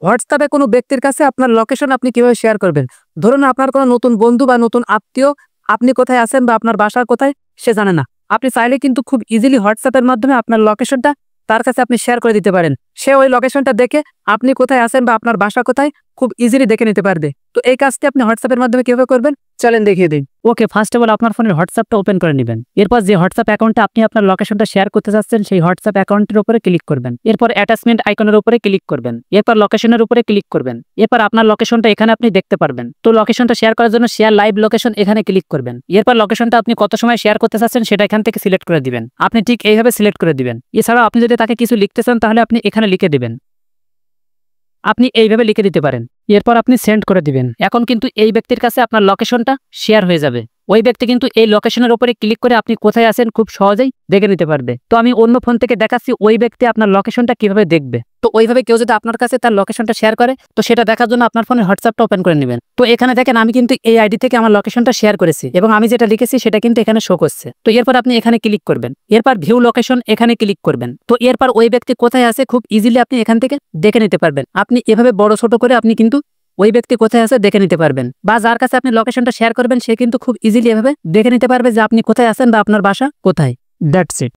হোয়াটসঅ্যাপে কোনো ব্যক্তির কাছে আপনার লোকেশন আপনি কিভাবে শেয়ার করবেন? ধরুন আপনার কোনো নতুন বন্ধু বা নতুন আত্মীয় আপনি কোথায় আছেন বা আপনার বাসা কোথায় সে জানে না। আপনি চাইলে কিন্তু খুব ইজিলি হোয়াটসঅ্যাপের মাধ্যমে আপনার লোকেশনটা তার কাছে আপনি শেয়ার করে দিতে পারেন। সে ওই লোকেশনটা দেখে আপনি কোথায় আছেন বা আপনার বাসা কোথায় খুব ইজিলি দেখে নিতে পারবে। তো এই কাজটি আপনি হোয়াটসঅ্যাপের মাধ্যমে কিভাবে করবেন চলেন দেখিয়ে দিই। ওকে, ফার্স্ট অফ অল আপনার ফোনের হোয়াটসঅ্যাপটা ওপেন করে নেবেন। এরপর যে হোয়াটসঅ্যাপ অ্যাকাউন্টে আপনি আপনার লোকেশনটা শেয়ার করতে চাচ্ছেন সেই হোয়াটসঅ্যাপ অ্যাকাউন্টের উপরে ক্লিক করবেন। এরপর অ্যাটাচমেন্ট আইকনের উপরে ক্লিক করবেন। এরপর লোকেশনের উপরে ক্লিক করবেন। এরপর আপনার লোকেশনটা এখানে আপনি দেখতে পারবেন। তো লোকেশনটা শেয়ার করার জন্য শেয়ার লাইভ লোকেশন এখানে ক্লিক করবেন। এরপর লোকেশনটা আপনি কত সময় শেয়ার করতে চাচ্ছেন সেটা এখান থেকে সিলেক্ট করে দিবেন। আপনি ঠিক এইভাবে সিলেক্ট করে দিবেন। এছাড়াও আপনি যদি তাকে কিছু লিখতে চান তাহলে আপনি এখানে লিখে দিবেন। আপনি এইভাবে লিখে দিতে পারেন। এরপর আপনি সেন্ড করে দিবেন। এখন কিন্তু এই ব্যক্তির কাছে আপনার লোকেশনটা শেয়ার হয়ে যাবে। ওই ব্যক্তি কিন্তু এই লোকেশনের উপরে ক্লিক করে আপনি কোথায় আছেন খুব সহজেই দেখে নিতে পারবে। তো আমি অন্য ফোন থেকে দেখাচ্ছি ওই ব্যক্তি আপনার লোকেশনটা কিভাবে দেখবে। তো ওইভাবে কেউ যদি আপনার কাছে তার লোকেশনটা শেয়ার করে তো সেটা দেখার জন্য আপনার ফোনের হোয়াটসঅ্যাপটা ওপেন করে নেবেন। তো এখানে দেখেন আমি কিন্তু এই আইডি থেকে আমার লোকেশনটা শেয়ার করেছি এবং আমি যেটা লিখেছি সেটা কিন্তু এখানে শো করছে। তো এরপর আপনি এখানে ক্লিক করবেন। এরপর ভিউ লোকেশন এখানে ক্লিক করবেন। তো এরপর ওই ব্যক্তি কোথায় আছে খুব ইজিলি আপনি এখান থেকে দেখে নিতে পারবেন। আপনি এভাবে বড় ছোট করে আপনি কিন্তু ওই ব্যক্তি কোথায় আছে দেখে নিতে পারবেন। বা যার কাছে আপনি লোকেশনটা শেয়ার করবেন সে কিন্তু খুব ইজিলি এভাবে দেখে নিতে পারবে যে আপনি কোথায় আছেন বা আপনার বাসা কোথায়। That's it.